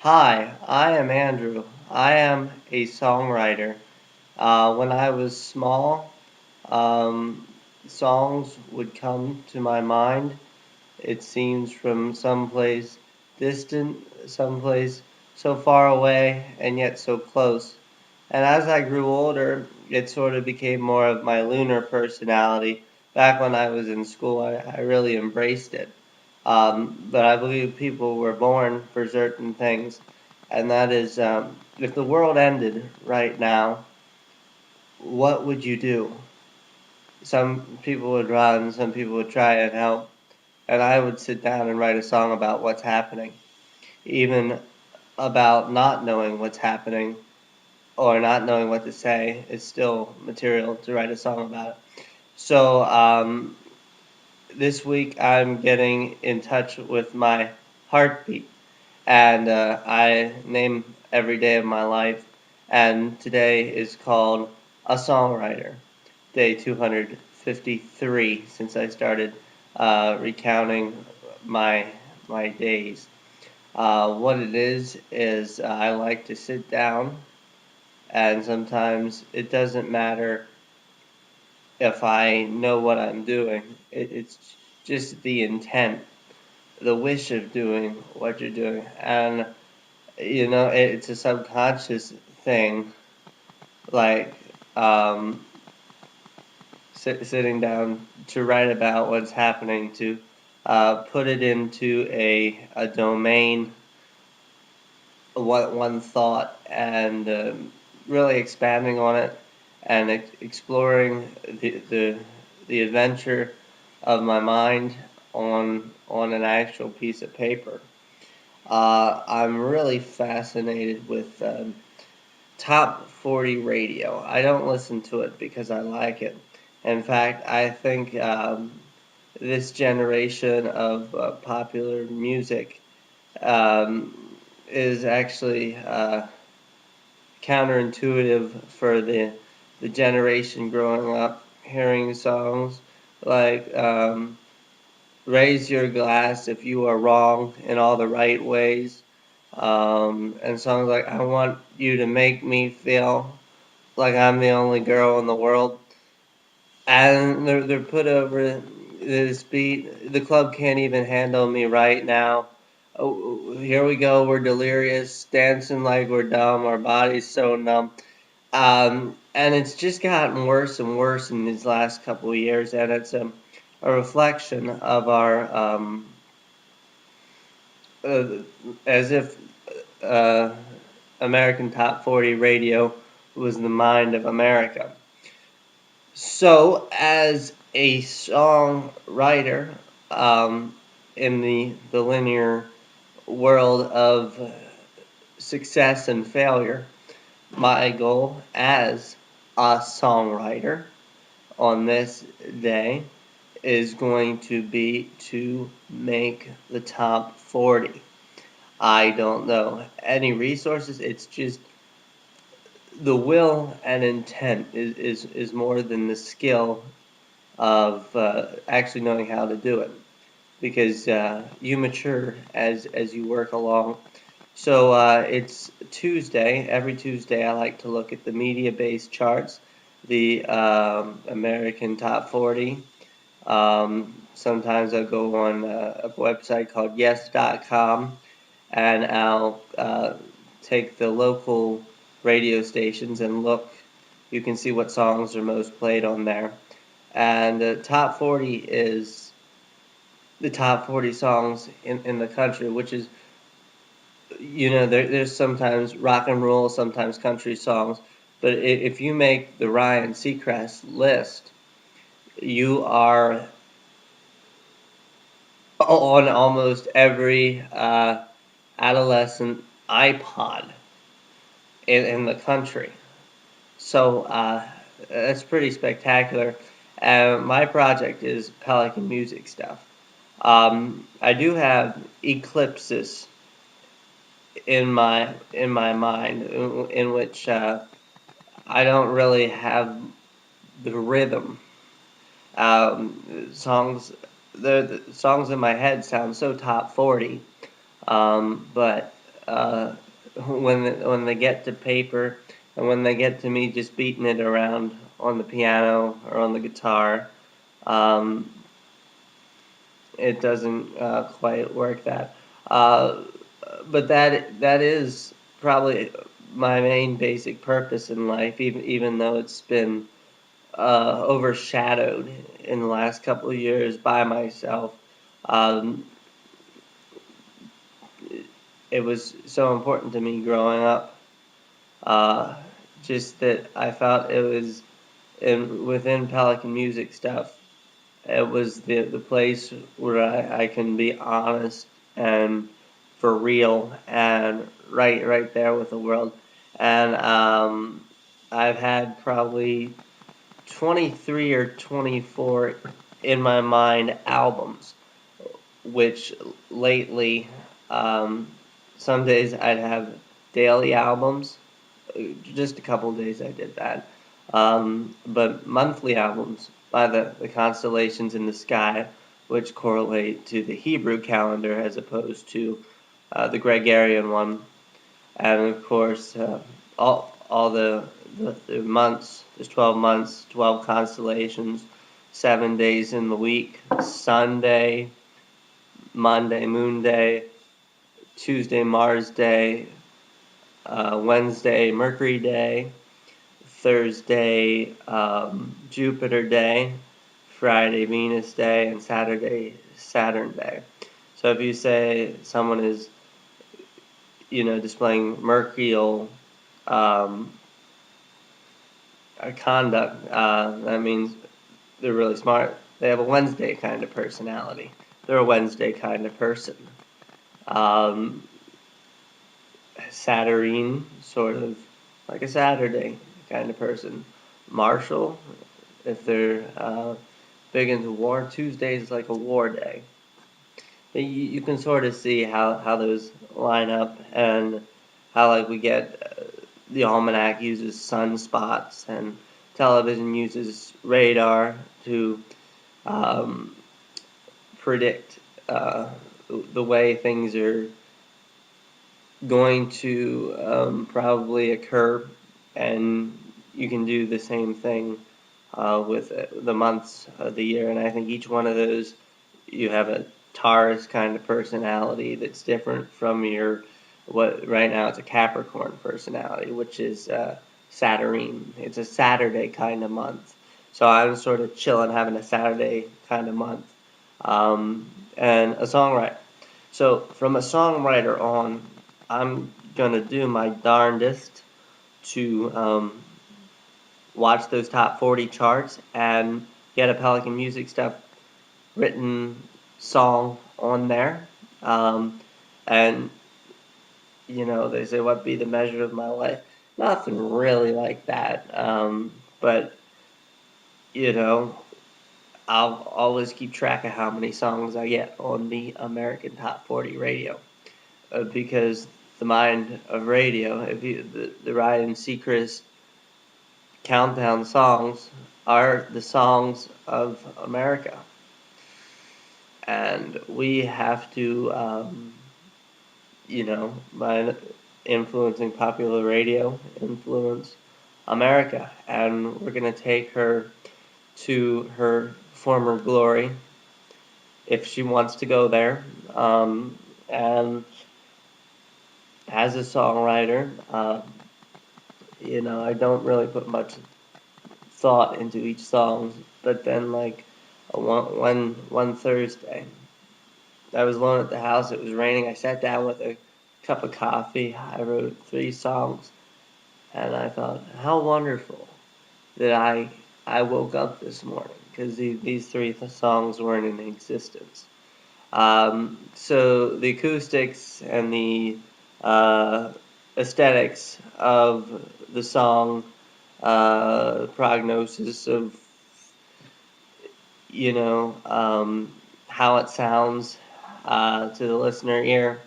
Hi, I am Andrew. I am a songwriter. When I was small, um, songs would come to my mind. It seems from someplace distant, someplace so far away, and yet so close. And as I grew older, it sort of became more of my lunar personality. Back when I was in school, I really embraced it. But I believe people were born for certain things, and that is if the world ended right now, what would you do? Some people would run, some people would try and help, and I would sit down and write a song about what's happening, even about not knowing what's happening or not knowing what to say is still material to write a song about. So this week I'm getting in touch with my heartbeat, and I name every day of my life, and today is called a songwriter. Day 253 since I started recounting my my days. What it is I like to sit down, and sometimes it doesn't matter if I know what I'm doing. It's just the intent, the wish of doing what you're doing, and it's a subconscious thing, like um, sitting down to write about what's happening, to put it into a domain, one thought, and really expanding on it and exploring the adventure of my mind on an actual piece of paper. I'm really fascinated with top 40 radio. I don't listen to it because I like it. In fact, I think this generation of popular music um, is actually counterintuitive for the generation growing up hearing songs like "Raise Your Glass If You Are Wrong" in all the right ways, and songs like "I Want You to Make Me Feel Like I'm the Only Girl in the World," and they're put over this beat. The club can't even handle me right now. Oh, here we go. We're delirious, dancing like we're dumb. Our bodies so numb. And it's just gotten worse and worse in these last couple of years, and it's a reflection of our uh, as if uh, American Top 40 radio was the mind of America. So, as a songwriter, um, in the linear world of success and failure, my goal as a songwriter on this day is going to be to make the top 40. I don't know any resources. It's just the will and intent is more than the skill of actually knowing how to do it, because you mature as you work along. So it's Tuesday. Every Tuesday, I like to look at the media-based charts, the American Top 40. Sometimes I'll go on a website called yes.com, and I'll take the local radio stations and look. You can see what songs are most played on there. And the top 40 is the top 40 songs in the country, which is, there's sometimes rock and roll, sometimes country songs. But if you make the Ryan Seacrest list, you are on almost every adolescent iPod in the country. So that's pretty spectacular. My project is Pelican Music stuff. I do have eclipses in my mind, in which I don't really have the rhythm. Songs, the songs in my head sound so top 40, but uh, when they get to paper and when they get to me just beating it around on the piano or on the guitar, um, it doesn't quite work that. Uh, but that is probably my main basic purpose in life, even though it's been overshadowed in the last couple of years by myself. Um, it was so important to me growing up, uh, just that I felt it was within Pelican Music stuff. It was the place where I can be honest and for real and right there with the world. And I've had probably 23 or 24 in my mind albums, which lately, um, some days I'd have daily albums. Just a couple of days I did that. But monthly albums by the constellations in the sky, which correlate to the Hebrew calendar as opposed to the Gregorian one. And of course, all the months. There's 12 months, 12 constellations, 7 days in the week. Sunday, Monday, Moon Day, Tuesday, Mars Day, Wednesday, Mercury Day, Thursday, Jupiter Day, Friday, Venus Day, and Saturday, Saturn Day. So if you say someone is, displaying mercurial um, conduct, that means they're really smart. They have a Wednesday kind of personality. They're a Wednesday kind of person. Um, Saturine, sort of like a Saturday kind of person. Marshall, if they're big into war, Tuesday is like a war day. You can sort of see how those line up and how like we get the almanac uses sunspots and television uses radar to um, predict the way things are going to probably occur, and you can do the same thing with the months of the year. And I think each one of those, you have a Taurus kind of personality that's different from your what right now it's a Capricorn personality, which is Saturn. It's a Saturday kind of month. So I'm sort of chilling, having a Saturday kind of month, and a songwriter. So from a songwriter on, I'm gonna do my darndest to watch those top 40 charts and get a Pelican Music Stuff written song on there. And they say what be the measure of my life? Nothing really like that. But you know, I'll always keep track of how many songs I get on the American Top 40 radio. Because the mind of radio, if you the Ryan Seacrest countdown songs are the songs of America, and we have to, by influencing popular radio, influence America, and we're gonna take her to her former glory if she wants to go there, and as a songwriter, I don't really put much thought into each song. But then, like one Thursday, I was alone at the house. It was raining. I sat down with a cup of coffee. I wrote 3 songs, and I thought, how wonderful that I woke up this morning because these 3 songs weren't in existence. So the acoustics and the aesthetics of the song, prognosis of how it sounds to the listener ear,